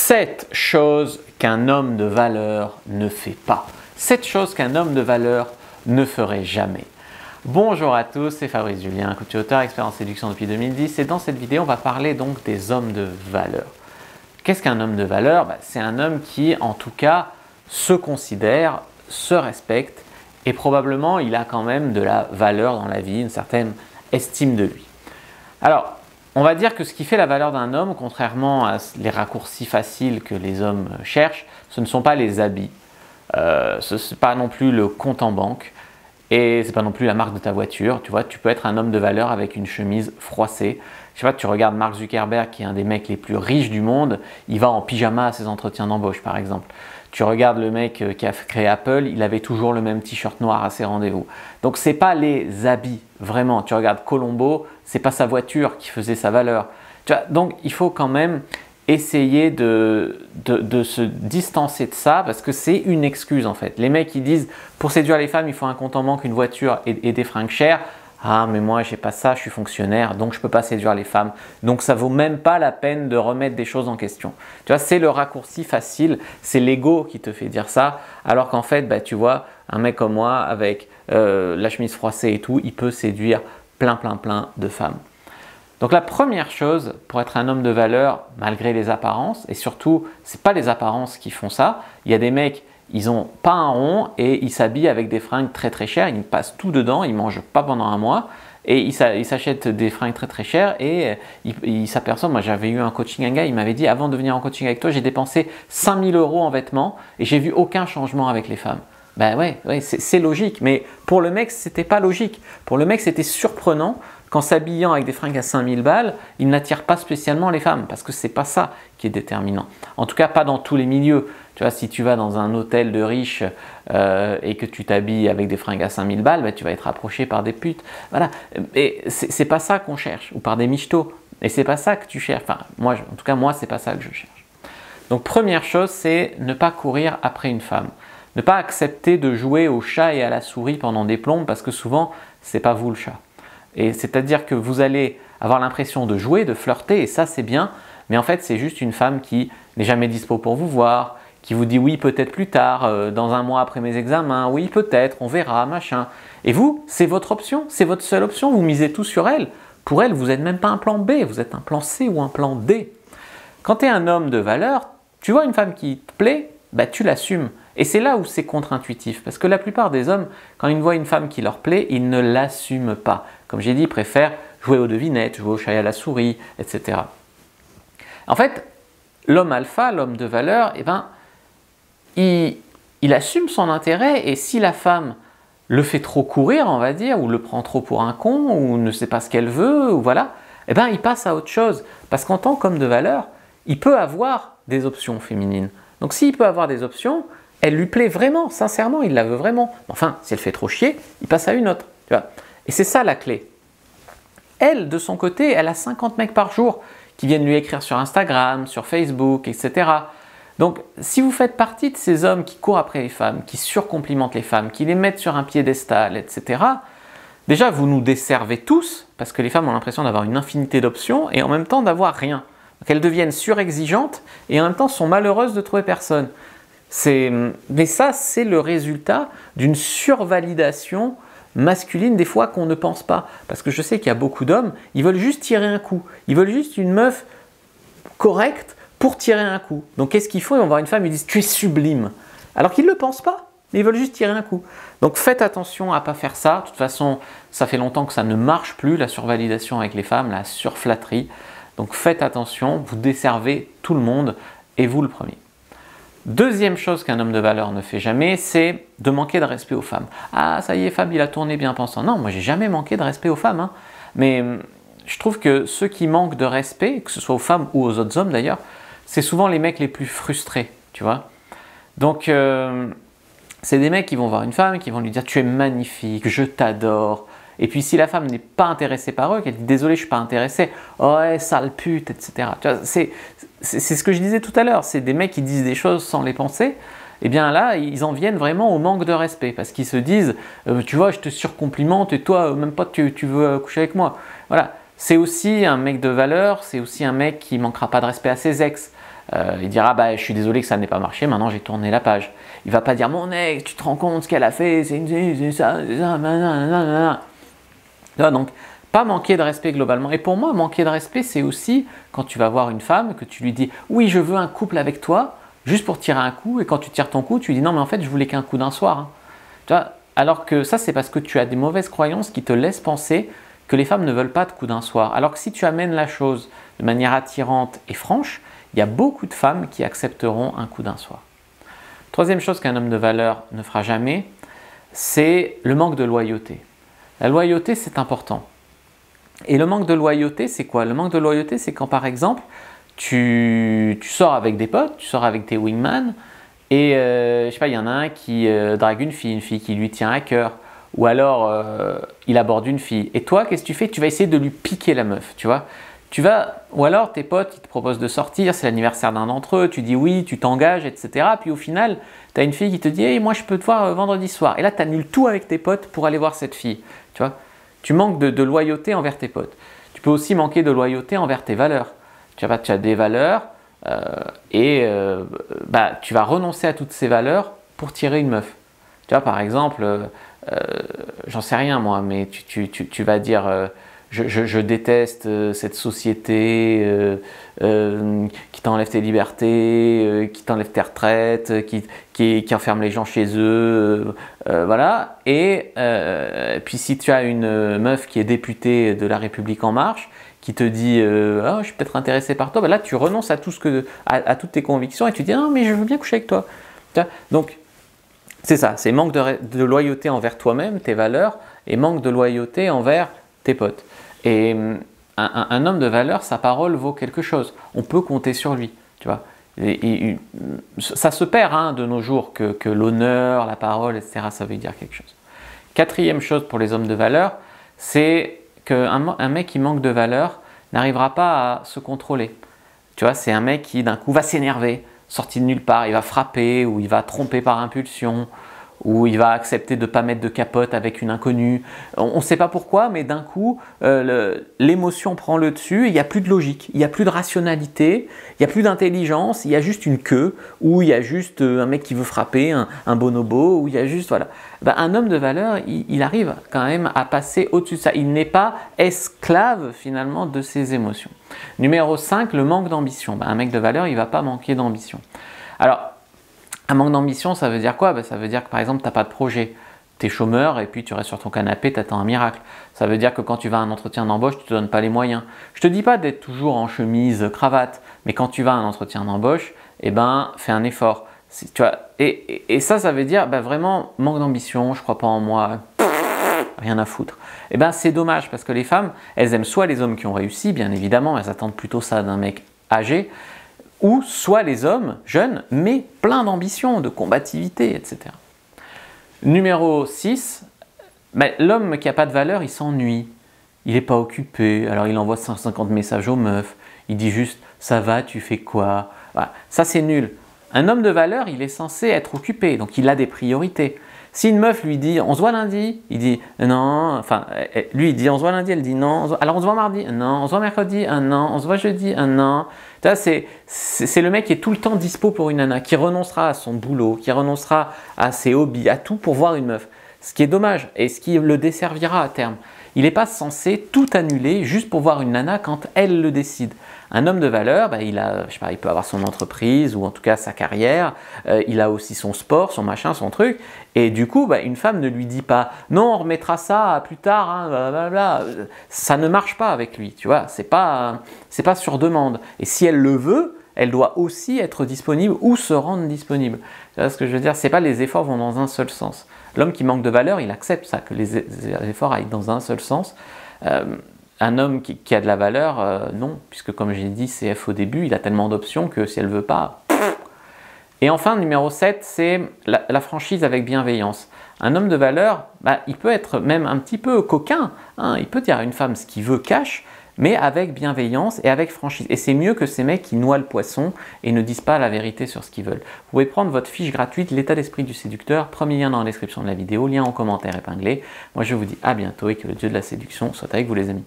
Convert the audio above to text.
7 choses qu'un homme de valeur ne fait pas. 7 choses qu'un homme de valeur ne ferait jamais. Bonjour à tous, c'est Fabrice Julien, coach et auteur, expert en séduction depuis 2010 et dans cette vidéo on va parler donc des hommes de valeur. Qu'est-ce qu'un homme de valeur? C'est un homme qui en tout cas se considère, se respecte et probablement il a quand même de la valeur dans la vie, une certaine estime de lui. Alors, on va dire que ce qui fait la valeur d'un homme, contrairement à les raccourcis faciles que les hommes cherchent, ce ne sont pas les habits, ce n'est pas non plus le compte en banque et ce n'est pas non plus la marque de ta voiture. Tu vois, tu peux être un homme de valeur avec une chemise froissée. Je sais pas, tu regardes Mark Zuckerberg qui est un des mecs les plus riches du monde, il va en pyjama à ses entretiens d'embauche par exemple. Tu regardes le mec qui a créé Apple, il avait toujours le même t-shirt noir à ses rendez-vous. Donc c'est pas les habits, vraiment. Tu regardes Colombo, c'est pas sa voiture qui faisait sa valeur. Tu vois, donc il faut quand même essayer de se distancer de ça parce que c'est une excuse en fait. Les mecs ils disent pour séduire les femmes il faut un compte en banque, une voiture et des fringues chères. Ah mais moi j'ai pas ça, je suis fonctionnaire donc je peux pas séduire les femmes. Donc ça vaut même pas la peine de remettre des choses en question. Tu vois, c'est le raccourci facile, c'est l'ego qui te fait dire ça. Alors qu'en fait, tu vois, un mec comme moi avec la chemise froissée et tout, il peut séduire plein de femmes. Donc la première chose pour être un homme de valeur malgré les apparences, et surtout c'est pas les apparences qui font ça, il y a des mecs ils n'ont pas un rond et ils s'habillent avec des fringues très chères, ils passent tout dedans, ils ne mangent pas pendant un mois et ils s'achètent des fringues très chères et ils s'aperçoivent, moi j'avais eu un coaching, un gars il m'avait dit avant de venir en coaching avec toi j'ai dépensé 5 000 € en vêtements et j'ai vu aucun changement avec les femmes. Ben ouais, c'est logique, mais pour le mec c'était pas logique, pour le mec c'était surprenant qu'en s'habillant avec des fringues à 5 000 balles, il n'attire pas spécialement les femmes parce que c'est pas ça qui est déterminant. En tout cas pas dans tous les milieux. Tu vois, si tu vas dans un hôtel de riches et que tu t'habilles avec des fringues à 5 000 balles, tu vas être approché par des putes. Voilà. Et c'est pas ça qu'on cherche, ou par des michetots. Et c'est pas ça que tu cherches. Enfin, moi, en tout cas, moi, c'est pas ça que je cherche. Donc, première chose, c'est ne pas courir après une femme. Ne pas accepter de jouer au chat et à la souris pendant des plombes parce que souvent, c'est pas vous le chat. Et c'est-à-dire que vous allez avoir l'impression de jouer, de flirter, et ça, c'est bien. Mais en fait, c'est juste une femme qui n'est jamais dispo pour vous voir, qui vous dit oui peut-être plus tard, dans un mois après mes examens, oui peut-être, on verra, machin. Et vous, c'est votre option, c'est votre seule option, vous misez tout sur elle. Pour elle, vous n'êtes même pas un plan B, vous êtes un plan C ou un plan D. Quand tu es un homme de valeur, tu vois une femme qui te plaît, tu l'assumes. Et c'est là où c'est contre-intuitif, parce que la plupart des hommes, quand ils voient une femme qui leur plaît, ils ne l'assument pas. Comme j'ai dit, ils préfèrent jouer aux devinettes, jouer au chat et à la souris, etc. En fait, l'homme alpha, l'homme de valeur, il assume son intérêt et si la femme le fait trop courir, on va dire, ou le prend trop pour un con, ou ne sait pas ce qu'elle veut, ou voilà, il passe à autre chose. Parce qu'en tant qu'homme de valeur, il peut avoir des options féminines. Donc s'il peut avoir des options, elle lui plaît vraiment, sincèrement, il la veut vraiment. Enfin, si elle fait trop chier, il passe à une autre. Tu vois. Et c'est ça la clé. Elle, de son côté, elle a 50 mecs par jour qui viennent lui écrire sur Instagram, sur Facebook, etc. Donc, si vous faites partie de ces hommes qui courent après les femmes, qui surcomplimentent les femmes, qui les mettent sur un piédestal, etc., déjà, vous nous desservez tous, parce que les femmes ont l'impression d'avoir une infinité d'options et en même temps d'avoir rien. Donc, elles deviennent surexigeantes et en même temps sont malheureuses de trouver personne. Mais ça, c'est le résultat d'une survalidation masculine des fois qu'on ne pense pas. Parce que je sais qu'il y a beaucoup d'hommes, ils veulent juste tirer un coup. Ils veulent juste une meuf correcte pour tirer un coup. Donc qu'est-ce qu'ils font? Ils vont voir une femme, ils disent « tu es sublime ». Alors qu'ils ne le pensent pas, mais ils veulent juste tirer un coup. Donc faites attention à ne pas faire ça. De toute façon, ça fait longtemps que ça ne marche plus, la survalidation avec les femmes, la surflatterie. Donc faites attention, vous desservez tout le monde et vous le premier. Deuxième chose qu'un homme de valeur ne fait jamais, c'est de manquer de respect aux femmes. Ah, ça y est, Fab, il a tourné bien pensant. Non, moi, j'ai jamais manqué de respect aux femmes. Mais je trouve que ceux qui manquent de respect, que ce soit aux femmes ou aux autres hommes d'ailleurs, c'est souvent les mecs les plus frustrés, tu vois. Donc, c'est des mecs qui vont voir une femme, qui vont lui dire « tu es magnifique, je t'adore ». Et puis, si la femme n'est pas intéressée par eux, qu'elle dit « désolé, je ne suis pas intéressé »,« oh ouais, sale pute », etc. Tu vois, c'est ce que je disais tout à l'heure, c'est des mecs qui disent des choses sans les penser. Et bien là, ils en viennent vraiment au manque de respect parce qu'ils se disent tu vois, je te surcomplimente et toi, même pas tu veux coucher avec moi. Voilà. C'est aussi un mec de valeur, c'est aussi un mec qui manquera pas de respect à ses ex. Il dira bah, je suis désolé que ça n'ait pas marché, maintenant j'ai tourné la page. Il va pas dire mon ex, tu te rends compte ce qu'elle a fait, c'est ça, nanana. Donc, pas manquer de respect globalement. Et pour moi, manquer de respect, c'est aussi quand tu vas voir une femme, que tu lui dis oui, je veux un couple avec toi, juste pour tirer un coup, et quand tu tires ton coup, tu lui dis non, mais en fait, je voulais qu'un coup d'un soir. Hein. Tu vois, alors que ça, c'est parce que tu as des mauvaises croyances qui te laissent penser que les femmes ne veulent pas de coup d'un soir. Alors que si tu amènes la chose de manière attirante et franche, il y a beaucoup de femmes qui accepteront un coup d'un soir. Troisième chose qu'un homme de valeur ne fera jamais, c'est le manque de loyauté. La loyauté, c'est important. Et le manque de loyauté, c'est quoi? Le manque de loyauté, c'est quand par exemple, tu sors avec des potes, tu sors avec tes wingman, et je sais pas, il y en a un qui drague une fille qui lui tient à cœur, ou alors il aborde une fille. Et toi, qu'est-ce que tu fais? Tu vas essayer de lui piquer la meuf, tu vois? Ou alors tes potes, ils te proposent de sortir, c'est l'anniversaire d'un d'entre eux, tu dis oui, tu t'engages, etc. Puis au final, tu as une fille qui te dit hey, moi je peux te voir vendredi soir. Et là, tu annules tout avec tes potes pour aller voir cette fille. Tu vois, tu manques de loyauté envers tes potes. Tu peux aussi manquer de loyauté envers tes valeurs. Tu as des valeurs tu vas renoncer à toutes ces valeurs pour tirer une meuf. Tu vois, par exemple, j'en sais rien moi, mais tu vas dire je déteste cette société qui t'enlève tes libertés, qui t'enlève tes retraites, qui enferme les gens chez eux, voilà. Et puis si tu as une meuf qui est députée de La République En Marche, qui te dit oh, je suis peut-être intéressé par toi, ben là tu renonces à toutes tes convictions et tu dis non mais je veux bien coucher avec toi. Donc c'est ça, c'est manque de loyauté envers toi-même, tes valeurs, et manque de loyauté envers tes potes. Et un homme de valeur, sa parole vaut quelque chose. On peut compter sur lui, tu vois. Ça se perd hein, de nos jours que l'honneur, la parole, etc., ça veut dire quelque chose. Quatrième chose pour les hommes de valeur, c'est qu'un mec qui manque de valeur n'arrivera pas à se contrôler. Tu vois, c'est un mec qui d'un coup va s'énerver, sorti de nulle part, il va frapper ou il va tromper par impulsion, ou il va accepter de ne pas mettre de capote avec une inconnue. On ne sait pas pourquoi, mais d'un coup, l'émotion prend le dessus et il n'y a plus de logique, il n'y a plus de rationalité, il n'y a plus d'intelligence, il y a juste une queue, ou il y a juste un mec qui veut frapper, un bonobo, ou il y a juste, voilà. Un homme de valeur, il arrive quand même à passer au-dessus de ça. Il n'est pas esclave finalement de ses émotions. Numéro 5, le manque d'ambition. Un mec de valeur, il ne va pas manquer d'ambition. Alors, un manque d'ambition, ça veut dire quoi? Ça veut dire que par exemple, tu n'as pas de projet. Tu es chômeur et puis tu restes sur ton canapé, tu attends un miracle. Ça veut dire que quand tu vas à un entretien d'embauche, tu ne te donnes pas les moyens. Je ne te dis pas d'être toujours en chemise, cravate, mais quand tu vas à un entretien d'embauche, eh ben, fais un effort. Tu vois, et ça veut dire vraiment manque d'ambition, je ne crois pas en moi, rien à foutre. Eh ben, c'est dommage parce que les femmes, elles aiment soit les hommes qui ont réussi, bien évidemment, elles attendent plutôt ça d'un mec âgé, ou soit les hommes jeunes, mais plein d'ambition, de combativité, etc. Numéro 6, l'homme qui n'a pas de valeur, il s'ennuie. Il n'est pas occupé, alors il envoie 150 messages aux meufs, il dit juste « ça va, tu fais quoi ?» Voilà. Ça c'est nul. Un homme de valeur, il est censé être occupé, donc il a des priorités. Si une meuf lui dit « on se voit lundi », il dit « non », enfin, lui il dit « on se voit lundi », elle dit « non », alors on se voit mardi, « non », on se voit mercredi, « non », on se voit jeudi, « non ». C'est le mec qui est tout le temps dispo pour une nana, qui renoncera à son boulot, qui renoncera à ses hobbies, à tout pour voir une meuf. Ce qui est dommage et ce qui le desservira à terme. Il n'est pas censé tout annuler juste pour voir une nana quand elle le décide. Un homme de valeur, il peut avoir son entreprise ou en tout cas sa carrière, il a aussi son sport, son machin, son truc. Et du coup, une femme ne lui dit pas « non, on remettra ça plus tard, hein, blablabla ». Ça ne marche pas avec lui, tu vois, c'est pas sur demande. Et si elle le veut, elle doit aussi être disponible ou se rendre disponible. Tu vois ce que je veux dire? C'est pas les efforts vont dans un seul sens. L'homme qui manque de valeur, il accepte ça, que les efforts aillent dans un seul sens. Un homme qui a de la valeur, non, puisque comme j'ai dit CF au début, il a tellement d'options que si elle ne veut pas... Et enfin, numéro 7, c'est la franchise avec bienveillance. Un homme de valeur, il peut être même un petit peu coquin, hein, il peut dire à une femme ce qu'il veut cash, mais avec bienveillance et avec franchise. Et c'est mieux que ces mecs qui noient le poisson et ne disent pas la vérité sur ce qu'ils veulent. Vous pouvez prendre votre fiche gratuite, l'état d'esprit du séducteur, premier lien dans la description de la vidéo, lien en commentaire épinglé. Moi je vous dis à bientôt et que le dieu de la séduction soit avec vous les amis.